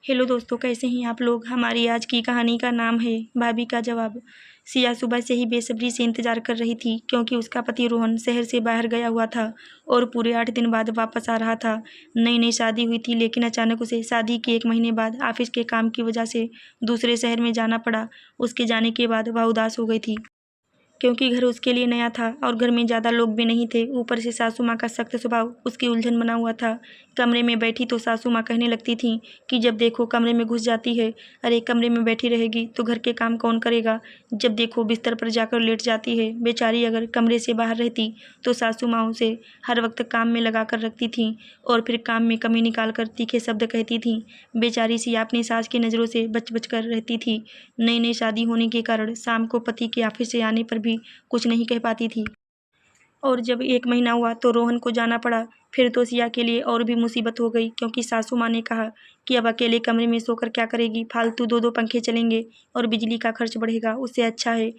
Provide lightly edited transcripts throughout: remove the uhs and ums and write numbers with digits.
Hello दोस्तों, कैसे हैं आप लोग। हमारी आज की कहानी का नाम है भाभी का जवाब। सिया सुबह से ही बेसब्री से इंतजार कर रही थी क्योंकि उसका पति रोहन शहर से बाहर गया हुआ था और पूरे 8 दिन बाद वापस आ रहा था। नई नई शादी हुई थी लेकिन अचानक उसे शादी के 1 महीने बाद ऑफिस के काम की वजह से दूसरे शहर में जाना पड़ा। उसके जाने के बाद वह उदास हो गई थी क्योंकि घर उसके लिए नया था और घर में ज़्यादा लोग भी नहीं थे। ऊपर से सासू माँ का सख्त स्वभाव उसकी उलझन बना हुआ था। कमरे में बैठी तो सासू माँ कहने लगती थीं कि जब देखो कमरे में घुस जाती है। अरे कमरे में बैठी रहेगी तो घर के काम कौन करेगा। जब देखो बिस्तर पर जाकर लेट जाती है। बेचारी अगर कमरे से बाहर रहती तो सासू माँ उसे हर वक्त काम में लगा कर रखती थीं और फिर काम में कमी निकाल कर तीखे शब्द कहती थीं। बेचारी सिया अपनी सास की नज़रों से बच बच कर रहती थी। नई नई शादी होने के कारण शाम को पति के ऑफिस से आने पर भी कुछ नहीं कह पाती थी। और जब 1 महीना हुआ तो रोहन को जाना पड़ा। फिर तो सिया के लिए और भी मुसीबत हो गई क्योंकि सासू माँ ने कहा कि अब अकेले कमरे में सोकर क्या करेगी, फालतू 2-2 पंखे चलेंगे और बिजली का खर्च बढ़ेगा। उससे अच्छा है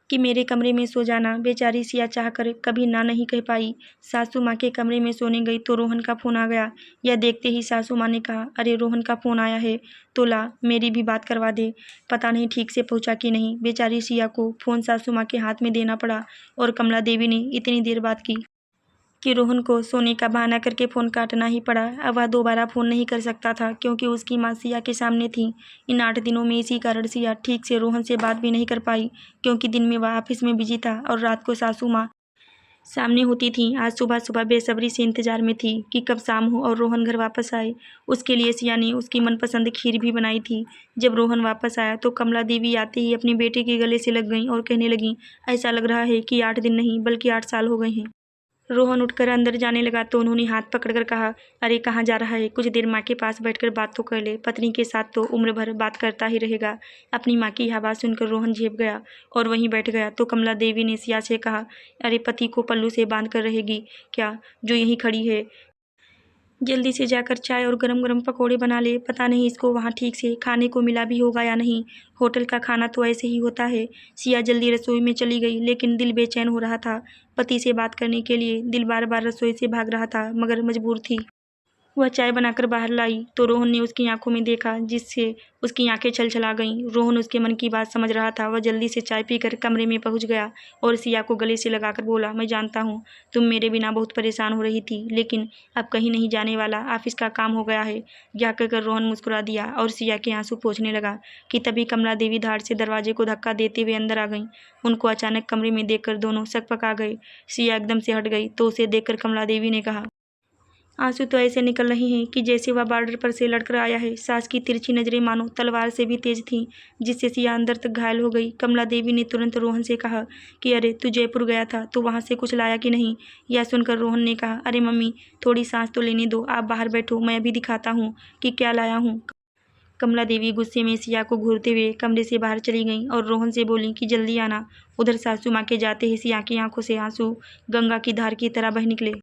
कि मेरे कमरे में सो जाना। बेचारी सिया चाहकर कभी ना नहीं कह पाई। सासू माँ के कमरे में सोने गई तो रोहन का फ़ोन आ गया। यह देखते ही सासू माँ ने कहा, अरे रोहन का फ़ोन आया है तो ला मेरी भी बात करवा दे। पता नहीं ठीक से पहुँचा कि नहीं। बेचारी सिया को फ़ोन सासू माँ के हाथ में देना पड़ा और कमला देवी ने इतनी देर बात की कि रोहन को सोने का बहाना करके फ़ोन काटना ही पड़ा। अब वह दोबारा फ़ोन नहीं कर सकता था क्योंकि उसकी माँ सिया के सामने थी। इन 8 दिनों में इसी कारण सिया ठीक से रोहन से बात भी नहीं कर पाई क्योंकि दिन में वह ऑफिस में बिजी था और रात को सासू माँ सामने होती थी। आज सुबह सुबह बेसब्री से इंतजार में थी कि कब शाम हो और रोहन घर वापस आए। उसके लिए सिया ने उसकी मनपसंद खीर भी बनाई थी। जब रोहन वापस आया तो कमला देवी आते ही अपनी बेटे के गले से लग गईं और कहने लगीं, ऐसा लग रहा है कि 8 दिन नहीं बल्कि 8 साल हो गए हैं। रोहन उठकर अंदर जाने लगा तो उन्होंने हाथ पकड़कर कहा, अरे कहाँ जा रहा है, कुछ देर माँ के पास बैठकर बात तो कर ले। पत्नी के साथ तो उम्र भर बात करता ही रहेगा। अपनी माँ की आवाज़ सुनकर रोहन झेप गया और वहीं बैठ गया तो कमला देवी ने सिया से कहा, अरे पति को पल्लू से बांध कर रहेगी क्या, जो यहीं खड़ी है। जल्दी से जाकर चाय और गरम गरम पकौड़े बना ले। पता नहीं इसको वहाँ ठीक से खाने को मिला भी होगा या नहीं। होटल का खाना तो ऐसे ही होता है। सिया जल्दी रसोई में चली गई लेकिन दिल बेचैन हो रहा था। पति से बात करने के लिए दिल बार बार रसोई से भाग रहा था मगर मजबूर थी। वह चाय बनाकर बाहर लाई तो रोहन ने उसकी आंखों में देखा जिससे उसकी आंखें छलछला गईं। रोहन उसके मन की बात समझ रहा था। वह जल्दी से चाय पीकर कमरे में पहुंच गया और सिया को गले से लगाकर बोला, मैं जानता हूँ तुम मेरे बिना बहुत परेशान हो रही थी लेकिन अब कहीं नहीं जाने वाला, ऑफिस का काम हो गया है। यह कहकर रोहन मुस्कुरा दिया और सिया के आंसू पोंछने लगा कि तभी कमला देवी धाड़ से दरवाजे को धक्का देते हुए अंदर आ गईं। उनको अचानक कमरे में देखकर दोनों सकपका गए। सिया एकदम से हट गई तो उसे देखकर कमला देवी ने कहा, आंसू तो ऐसे निकल रहे हैं कि जैसे वह बॉर्डर पर से लड़कर आया है। सास की तिरछी नजरें मानो तलवार से भी तेज थीं जिससे सिया अंदर तक घायल हो गई। कमला देवी ने तुरंत रोहन से कहा कि अरे तू जयपुर गया था तो वहाँ से कुछ लाया कि नहीं। यह सुनकर रोहन ने कहा, अरे मम्मी थोड़ी सांस तो लेने दो, आप बाहर बैठो, मैं अभी दिखाता हूँ कि क्या लाया हूँ। कमला देवी गुस्से में सिया को घूरते हुए कमरे से बाहर चली गईं और रोहन से बोली कि जल्दी आना। उधर सासू माँ के जाते ही सिया की आंखों से आंसू गंगा की धार की तरह बह निकले।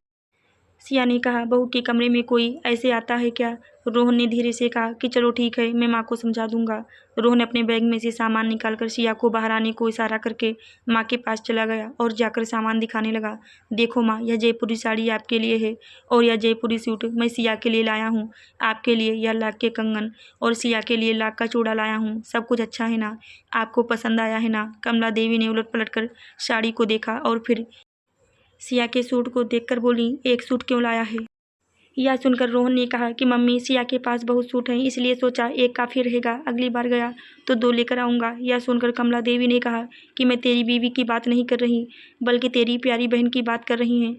सिया ने कहा, बहू के कमरे में कोई ऐसे आता है क्या। रोहन ने धीरे से कहा कि चलो ठीक है, मैं माँ को समझा दूंगा। रोहन अपने बैग में से सामान निकालकर सिया को बाहर आने को इशारा करके माँ के पास चला गया और जाकर सामान दिखाने लगा। देखो माँ, यह जयपुरी साड़ी आपके लिए है और यह जयपुरी सूट मैं सिया के लिए लाया हूँ। आपके लिए यह लाख के कंगन और सिया के लिए लाख का चूड़ा लाया हूँ। सब कुछ अच्छा है ना, आपको पसंद आया है ना। कमला देवी ने उलट पलट कर साड़ी को देखा और फिर सिया के सूट को देखकर बोली, एक सूट क्यों लाया है। यह सुनकर रोहन ने कहा कि मम्मी सिया के पास बहुत सूट हैं इसलिए सोचा एक काफ़ी रहेगा, अगली बार गया तो 2 लेकर आऊँगा। यह सुनकर कमला देवी ने कहा कि मैं तेरी बीवी की बात नहीं कर रही बल्कि तेरी प्यारी बहन की बात कर रही हैं।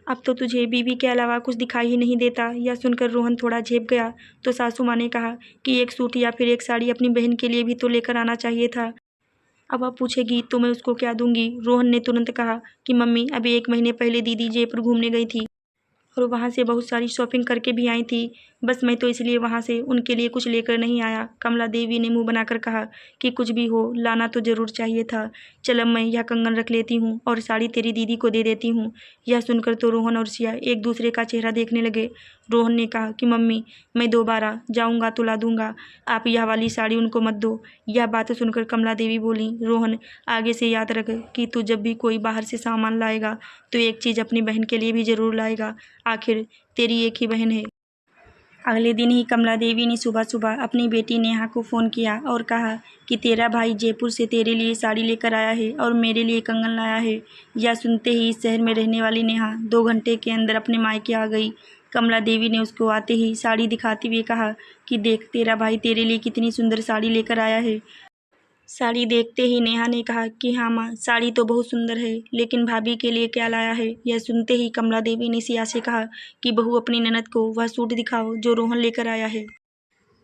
अब तो तुझे बीवी के अलावा कुछ दिखाई ही नहीं देता। यह सुनकर रोहन थोड़ा झेप गया तो सासू माँ ने कहा कि एक सूट या फिर एक साड़ी अपनी बहन के लिए भी तो लेकर आना चाहिए था। अब आप पूछेगी तो मैं उसको क्या दूंगी। रोहन ने तुरंत कहा कि मम्मी अभी 1 महीने पहले दीदी जयपुर घूमने गई थी और वहाँ से बहुत सारी शॉपिंग करके भी आई थी। बस मैं तो इसलिए वहाँ से उनके लिए कुछ लेकर नहीं आया। कमला देवी ने मुंह बनाकर कहा कि कुछ भी हो लाना तो ज़रूर चाहिए था। चल अब मैं यह कंगन रख लेती हूँ और साड़ी तेरी दीदी को दे देती हूँ। यह सुनकर तो रोहन और सिया एक दूसरे का चेहरा देखने लगे। रोहन ने कहा कि मम्मी मैं दोबारा जाऊँगा तो ला दूँगा, आप यह वाली साड़ी उनको मत दो। यह बात सुनकर कमला देवी बोली, रोहन आगे से याद रख कि तू जब भी कोई बाहर से सामान लाएगा तो एक चीज़ अपनी बहन के लिए भी ज़रूर लाएगा। आखिर तेरी एक ही बहन है। अगले दिन ही कमला देवी ने सुबह सुबह अपनी बेटी नेहा को फ़ोन किया और कहा कि तेरा भाई जयपुर से तेरे लिए साड़ी लेकर आया है और मेरे लिए कंगन लाया है। यह सुनते ही इस शहर में रहने वाली नेहा 2 घंटे के अंदर अपने मायके आ गई। कमला देवी ने उसको आते ही साड़ी दिखाते हुए कहा कि देख, तेरा भाई तेरे लिए कितनी सुंदर साड़ी लेकर आया है। साड़ी देखते ही नेहा ने कहा कि हाँ माँ, साड़ी तो बहुत सुंदर है, लेकिन भाभी के लिए क्या लाया है। यह सुनते ही कमला देवी ने सिया से कहा कि बहू अपनी ननद को वह सूट दिखाओ जो रोहन लेकर आया है।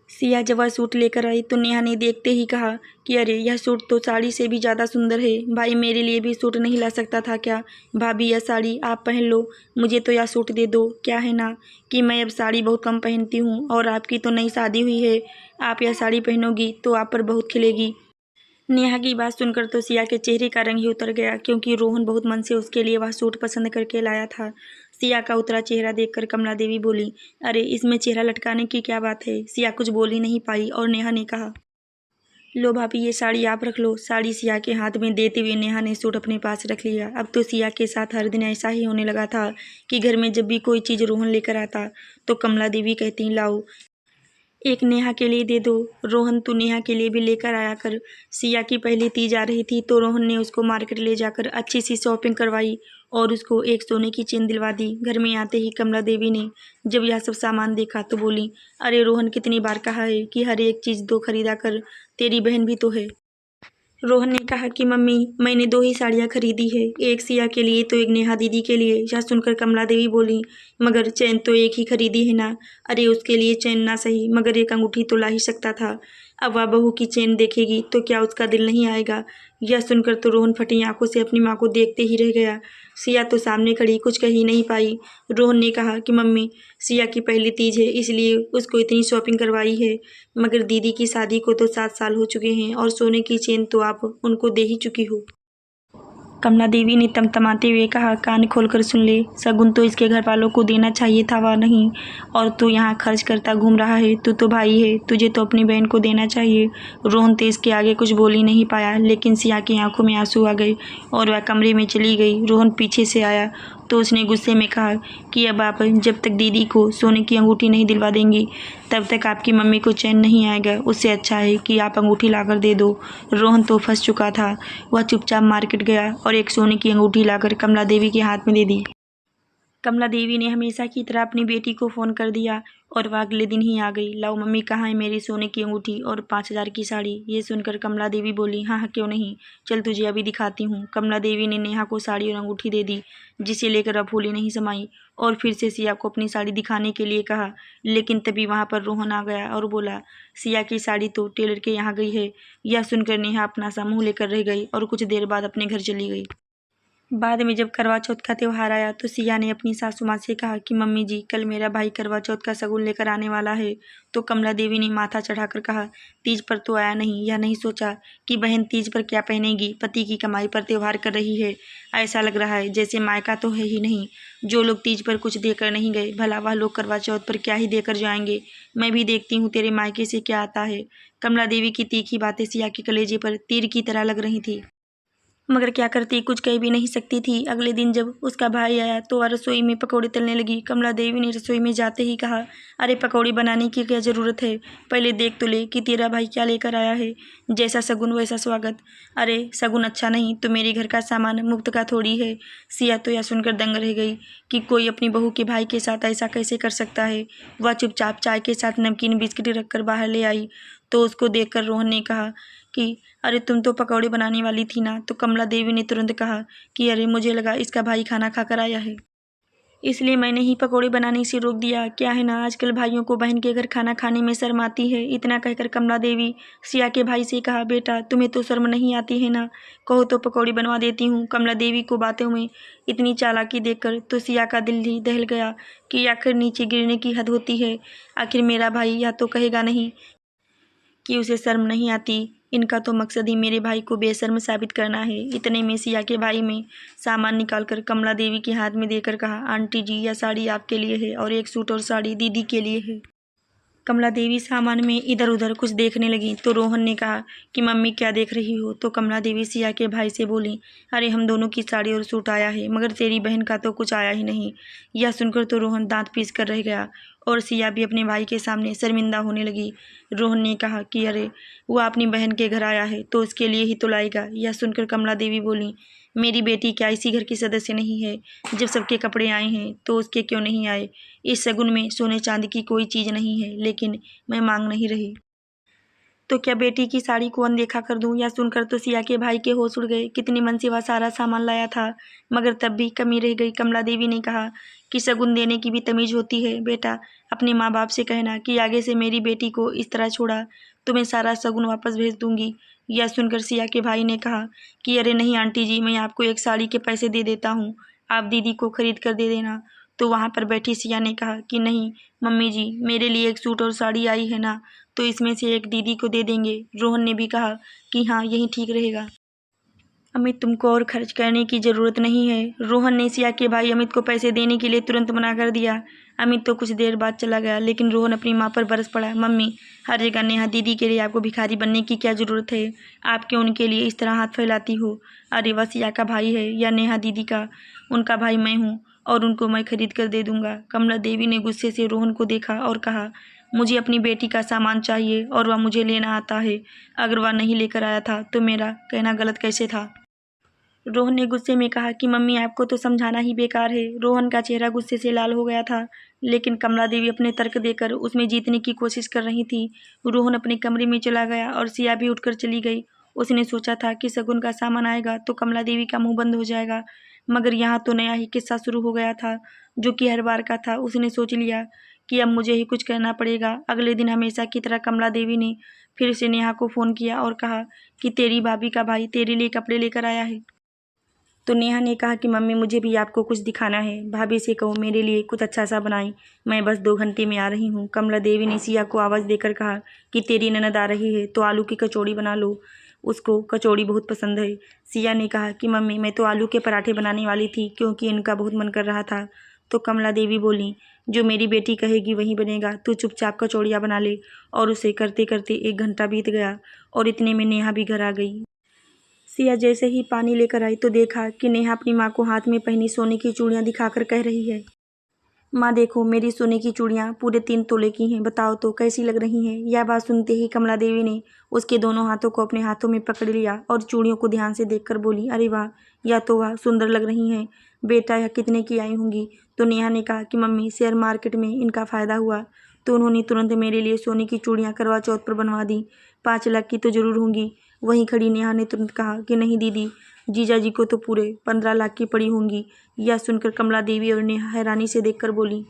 सिया जब वह सूट लेकर आई तो नेहा ने देखते ही कहा कि अरे, यह सूट तो साड़ी से भी ज़्यादा सुंदर है। भाई मेरे लिए भी सूट नहीं ला सकता था क्या? भाभी, यह साड़ी आप पहन लो, मुझे तो यह सूट दे दो। क्या है ना कि मैं अब साड़ी बहुत कम पहनती हूँ और आपकी तो नई शादी हुई है, आप यह साड़ी पहनोगी तो आप पर बहुत खिलेगी। नेहा की बात सुनकर तो सिया के चेहरे का रंग ही उतर गया, क्योंकि रोहन बहुत मन से उसके लिए वह सूट पसंद करके लाया था। सिया का उतरा चेहरा देखकर कमला देवी बोली, अरे, इसमें चेहरा लटकाने की क्या बात है। सिया कुछ बोल ही नहीं पाई और नेहा ने कहा, लो भाभी, ये साड़ी आप रख लो। साड़ी सिया के हाथ में देते हुए नेहा ने सूट अपने पास रख लिया। अब तो सिया के साथ हर दिन ऐसा ही होने लगा था कि घर में जब भी कोई चीज़ रोहन लेकर आता तो कमला देवी कहती, लाओ, एक नेहा के लिए दे दो। रोहन, तू नेहा के लिए भी लेकर आया कर। सिया की पहली तीज आ रही थी तो रोहन ने उसको मार्केट ले जाकर अच्छी सी शॉपिंग करवाई और उसको एक सोने की चेन दिलवा दी। घर में आते ही कमला देवी ने जब यह सब सामान देखा तो बोली, अरे रोहन, कितनी बार कहा है कि हर एक चीज़ दो खरीदा कर, तेरी बहन भी तो है। रोहन ने कहा कि मम्मी, मैंने 2 ही साड़ियाँ खरीदी है, एक सिया के लिए तो एक नेहा दीदी के लिए। यह सुनकर कमला देवी बोली, मगर चैन तो एक ही खरीदी है ना। अरे, उसके लिए चैन ना सही मगर एक अंगूठी तो ला ही सकता था। अब वह बहू की चैन देखेगी तो क्या उसका दिल नहीं आएगा। यह सुनकर तो रोहन फटी आंखों से अपनी माँ को देखते ही रह गया। सिया तो सामने खड़ी कुछ कह ही नहीं पाई। रोहन ने कहा कि मम्मी, सिया की पहली तीज है इसलिए उसको इतनी शॉपिंग करवाई है, मगर दीदी की शादी को तो 7 साल हो चुके हैं और सोने की चेन तो आप उनको दे ही चुकी हो। कमला देवी ने तमतमाते हुए कहा, कान खोलकर सुन ले, शगुन तो इसके घर वालों को देना चाहिए था, वह नहीं। और तू यहाँ खर्च करता घूम रहा है, तू तो भाई है, तुझे तो अपनी बहन को देना चाहिए। रोहन तेज के आगे कुछ बोल ही नहीं पाया, लेकिन सिया की आंखों में आंसू आ गए और वह कमरे में चली गई। रोहन पीछे से आया तो उसने गुस्से में कहा कि अब आप जब तक दीदी को सोने की अंगूठी नहीं दिलवा देंगी तब तक आपकी मम्मी को चैन नहीं आएगा। उससे अच्छा है कि आप अंगूठी लाकर दे दो। रोहन तो फंस चुका था। वह चुपचाप मार्केट गया और एक सोने की अंगूठी लाकर कमला देवी के हाथ में दे दी। कमला देवी ने हमेशा की तरह अपनी बेटी को फ़ोन कर दिया और वह अगले दिन ही आ गई। लाओ मम्मी, कहाँ है मेरी सोने की अंगूठी और 5,000 की साड़ी। ये सुनकर कमला देवी बोली, हाँ हाँ, क्यों नहीं, चल तुझे अभी दिखाती हूँ। कमला देवी ने नेहा को साड़ी और अंगूठी दे दी, जिसे लेकर अब फूली नहीं समाई और फिर से सिया को अपनी साड़ी दिखाने के लिए कहा। लेकिन तभी वहाँ पर रोहन आ गया और बोला, सिया की साड़ी तो टेलर के यहाँ गई है। यह सुनकर नेहा अपना सा मुँह लेकर रह गई और कुछ देर बाद अपने घर चली गई। बाद में जब करवा चौथ का त्यौहार आया तो सिया ने अपनी सासू माँ से कहा कि मम्मी जी, कल मेरा भाई करवा चौथ का शगुन लेकर आने वाला है। तो कमला देवी ने माथा चढ़ाकर कहा, तीज पर तो आया नहीं। यह नहीं सोचा कि बहन तीज पर क्या पहनेगी। पति की कमाई पर त्यौहार कर रही है। ऐसा लग रहा है जैसे मायका तो है ही नहीं। जो लोग तीज पर कुछ देकर नहीं गए, भला वह लोग करवा चौथ पर क्या ही देकर जाएंगे। मैं भी देखती हूँ तेरे मायके से क्या आता है। कमला देवी की तीखी बातें सिया के कलेजे पर तीर की तरह लग रही थी, मगर क्या करती, कुछ कह भी नहीं सकती थी। अगले दिन जब उसका भाई आया तो वह रसोई में पकौड़े तलने लगी। कमला देवी ने रसोई में जाते ही कहा, अरे पकौड़े बनाने की क्या ज़रूरत है, पहले देख तो ले कि तेरा भाई क्या लेकर आया है। जैसा शगुन वैसा स्वागत। अरे शगुन अच्छा नहीं तो मेरे घर का सामान मुफ्त का थोड़ी है। सिया तो यह सुनकर दंग रह गई कि कोई अपनी बहू के भाई के साथ ऐसा कैसे कर सकता है। वह चुपचाप चाय के साथ नमकीन बिस्किट रखकर बाहर ले आई तो उसको देखकर रोहन ने कहा कि अरे तुम तो पकौड़े बनाने वाली थी ना। तो कमला देवी ने तुरंत कहा कि अरे मुझे लगा इसका भाई खाना खाकर आया है, इसलिए मैंने ही पकौड़े बनाने से रोक दिया। क्या है ना, आजकल भाइयों को बहन के घर खाना खाने में शर्म आती है। इतना कहकर कमला देवी सिया के भाई से कहा, बेटा तुम्हें तो शर्म नहीं आती है ना, कहो तो पकौड़ी बनवा देती हूँ। कमला देवी को बातों में इतनी चालाकी देखकर तो सिया का दिल ही दहल गया कि आखिर नीचे गिरने की हद होती है। आखिर मेरा भाई यह तो कहेगा नहीं कि उसे शर्म नहीं आती। इनका तो मकसद ही मेरे भाई को बेशर्म साबित करना है। इतने में सिया के भाई में सामान निकालकर कमला देवी के हाथ में देकर कहा, आंटी जी, यह साड़ी आपके लिए है और एक सूट और साड़ी दीदी के लिए है। कमला देवी सामान में इधर उधर कुछ देखने लगी तो रोहन ने कहा कि मम्मी क्या देख रही हो। तो कमला देवी सिया के भाई से बोली, अरे हम दोनों की साड़ी और सूट आया है, मगर तेरी बहन का तो कुछ आया ही नहीं। यह सुनकर तो रोहन दांत पीस कर रह गया और सिया भी अपने भाई के सामने शर्मिंदा होने लगी। रोहन ने कहा कि अरे वो अपनी बहन के घर आया है तो उसके लिए ही तो लाएगा। यह सुनकर कमला देवी बोली, मेरी बेटी क्या इसी घर की सदस्य नहीं है? जब सबके कपड़े आए हैं तो उसके क्यों नहीं आए? इस शगुन में सोने चांदी की कोई चीज़ नहीं है, लेकिन मैं मांग नहीं रही तो क्या बेटी की साड़ी को अनदेखा कर दूं? या सुनकर तो सिया के भाई के होश उड़ गए। कितनी मन से वह सारा सामान लाया था, मगर तब भी कमी रह गई। कमला देवी ने कहा कि शगुन देने की भी तमीज होती है। बेटा, अपने माँ बाप से कहना कि आगे से मेरी बेटी को इस तरह छोड़ा तो मैं सारा शगुन वापस भेज दूंगी। यह सुनकर सिया के भाई ने कहा कि अरे नहीं आंटी जी, मैं आपको एक साड़ी के पैसे दे देता हूँ, आप दीदी को खरीद कर दे देना। तो वहाँ पर बैठी सिया ने कहा कि नहीं मम्मी जी, मेरे लिए एक सूट और साड़ी आई है ना, तो इसमें से एक दीदी को दे देंगे। रोहन ने भी कहा कि हाँ यही ठीक रहेगा, अमित तुमको और खर्च करने की ज़रूरत नहीं है। रोहन ने सिया के भाई अमित को पैसे देने के लिए तुरंत मना कर दिया। अमित तो कुछ देर बाद चला गया, लेकिन रोहन अपनी माँ पर बरस पड़ा। मम्मी, हर जगह नेहा दीदी के लिए आपको भिखारी बनने की क्या ज़रूरत है? आप क्यों उनके लिए इस तरह हाथ फैलाती हो? अरे वह सिया का भाई है या नेहा दीदी का? उनका भाई मैं हूँ और उनको मैं खरीद कर दे दूंगा। कमला देवी ने गुस्से से रोहन को देखा और कहा, मुझे अपनी बेटी का सामान चाहिए और वह मुझे लेना आता है। अगर वह नहीं लेकर आया था तो मेरा कहना गलत कैसे था? रोहन ने गुस्से में कहा कि मम्मी आपको तो समझाना ही बेकार है। रोहन का चेहरा गुस्से से लाल हो गया था, लेकिन कमला देवी अपने तर्क देकर उसमें जीतने की कोशिश कर रही थी। रोहन अपने कमरे में चला गया और सिया भी उठकर चली गई। उसने सोचा था कि शगुन का सामान आएगा तो कमला देवी का मुंह बंद हो जाएगा, मगर यहाँ तो नया ही किस्सा शुरू हो गया था, जो कि हर बार का था। उसने सोच लिया कि अब मुझे ही कुछ करना पड़ेगा। अगले दिन हमेशा की तरह कमला देवी ने फिर से नेहा को फ़ोन किया और कहा कि तेरी भाभी का भाई तेरे लिए कपड़े लेकर आया है। तो नेहा ने कहा कि मम्मी मुझे भी आपको कुछ दिखाना है, भाभी से कहो मेरे लिए कुछ अच्छा सा बनाई, मैं बस 2 घंटे में आ रही हूँ। कमला देवी ने सिया को आवाज़ देकर कहा कि तेरी ननद आ रही है तो आलू की कचौड़ी बना लो, उसको कचौड़ी बहुत पसंद है। सिया ने कहा कि मम्मी मैं तो आलू के पराठे बनाने वाली थी क्योंकि इनका बहुत मन कर रहा था। तो कमला देवी बोली, जो मेरी बेटी कहेगी वही बनेगा, तू चुपचाप कचौड़ियाँ बना ले। और उसे करते करते 1 घंटा बीत गया और इतने में नेहा भी घर आ गई। सिया जैसे ही पानी लेकर आई तो देखा कि नेहा अपनी माँ को हाथ में पहनी सोने की चूड़ियाँ दिखाकर कह रही है, माँ देखो मेरी सोने की चूड़ियाँ पूरे 3 तोले की हैं, बताओ तो कैसी लग रही हैं? यह बात सुनते ही कमला देवी ने उसके दोनों हाथों को अपने हाथों में पकड़ लिया और चूड़ियों को ध्यान से देखकर बोली, अरे वाह, या तो वाह सुंदर लग रही हैं। बेटा यह कितने की आई होंगी? तो नेहा ने कहा कि मम्मी शेयर मार्केट में इनका फ़ायदा हुआ तो उन्होंने तुरंत मेरे लिए सोने की चूड़ियाँ करवा चौथ पर बनवा दी, 5 लाख की तो ज़रूर होंगी। वहीं खड़ी नेहा ने तुरंत कहा कि नहीं दीदी, जीजा जी को तो पूरे 15 लाख की पड़ी होंगी। यह सुनकर कमला देवी और नेहा हैरानी से देखकर बोली,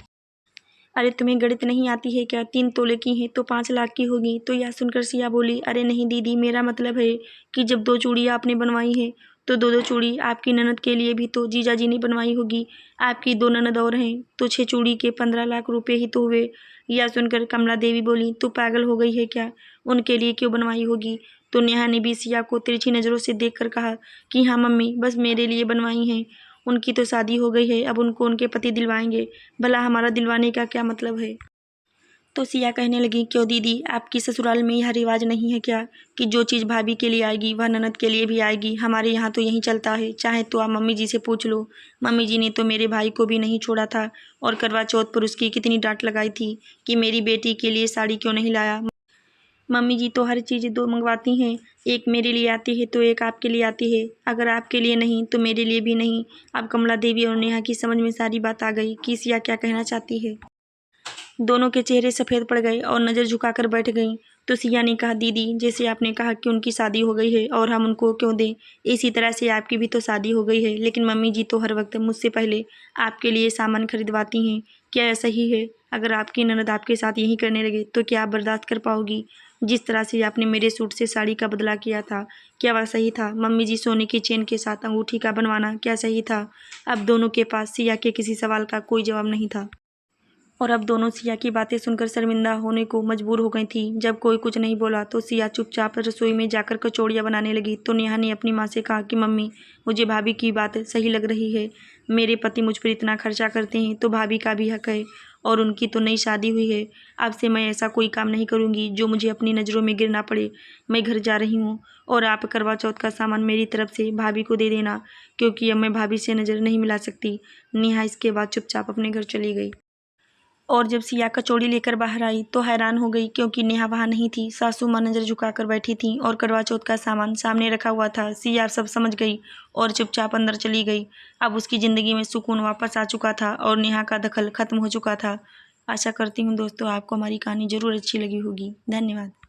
अरे तुम्हें गणित नहीं आती है क्या? 3 तोले की हैं तो 5 लाख की होगी। तो यह सुनकर सिया बोली, अरे नहीं दीदी, मेरा मतलब है कि जब 2 चूड़ियाँ आपने बनवाई हैं तो 2-2 चूड़ी आपकी ननद के लिए भी तो जीजा जी ने बनवाई होगी। आपकी 2 ननद और हैं तो 6 चूड़ी के 15 लाख रुपए ही तो हुए। यह सुनकर कमला देवी बोली, तू पागल हो गई है क्या? उनके लिए क्यों बनवाई होगी? तो नेहा ने भी सिया को तिरछी नज़रों से देखकर कहा कि हाँ मम्मी, बस मेरे लिए बनवाई हैं। उनकी तो शादी हो गई है, अब उनको उनके पति दिलवाएंगे, भला हमारा दिलवाने का क्या मतलब है? तो सिया कहने लगी, क्यों दीदी, आपकी ससुराल में यह रिवाज नहीं है क्या कि जो चीज़ भाभी के लिए आएगी वह ननद के लिए भी आएगी? हमारे यहाँ तो यही चलता है, चाहे तो आप मम्मी जी से पूछ लो। मम्मी जी ने तो मेरे भाई को भी नहीं छोड़ा था और करवा चौथ पर उसकी कितनी डांट लगाई थी कि मेरी बेटी के लिए साड़ी क्यों नहीं लाया। मम्मी जी तो हर चीज़ 2 मंगवाती हैं, एक मेरे लिए आती है तो एक आपके लिए आती है, अगर आपके लिए नहीं तो मेरे लिए भी नहीं। अब कमला देवी और नेहा की समझ में सारी बात आ गई कि सिया क्या कहना चाहती है। दोनों के चेहरे सफ़ेद पड़ गए और नज़र झुकाकर बैठ गईं। तो सिया ने कहा, दीदी जैसे आपने कहा कि उनकी शादी हो गई है और हम उनको क्यों दें, इसी तरह से आपकी भी तो शादी हो गई है, लेकिन मम्मी जी तो हर वक्त मुझसे पहले आपके लिए सामान खरीदवाती हैं। क्या ऐसा ही है? अगर आपकी ननद आपके साथ यही करने लगे तो क्या आप बर्दाश्त कर पाओगी? जिस तरह से आपने मेरे सूट से साड़ी का बदला किया था, क्या वह सही था? मम्मी जी, सोने की चेन के साथ अंगूठी का बनवाना क्या सही था? अब दोनों के पास सिया के किसी सवाल का कोई जवाब नहीं था और अब दोनों सिया की बातें सुनकर शर्मिंदा होने को मजबूर हो गई थी। जब कोई कुछ नहीं बोला तो सिया चुपचाप रसोई में जाकर कचौड़ियाँ बनाने लगी। तो नेहा ने अपनी माँ से कहा कि मम्मी, मुझे भाभी की बात सही लग रही है, मेरे पति मुझ पर इतना खर्चा करते हैं तो भाभी का भी हक है, और उनकी तो नई शादी हुई है। अब से मैं ऐसा कोई काम नहीं करूँगी जो मुझे अपनी नज़रों में गिरना पड़े। मैं घर जा रही हूँ और आप करवा चौथ का सामान मेरी तरफ से भाभी को दे देना, क्योंकि अब मैं भाभी से नज़र नहीं मिला सकती। नेहा इसके बाद चुपचाप अपने घर चली गई। और जब सिया कचौड़ी लेकर बाहर आई तो हैरान हो गई, क्योंकि नेहा वहाँ नहीं थी। सासू माँ नज़र झुकाकर बैठी थी और करवा चौथ का सामान सामने रखा हुआ था। सिया सब समझ गई और चुपचाप अंदर चली गई। अब उसकी ज़िंदगी में सुकून वापस आ चुका था और नेहा का दखल खत्म हो चुका था। आशा करती हूँ दोस्तों आपको हमारी कहानी ज़रूर अच्छी लगी होगी। धन्यवाद।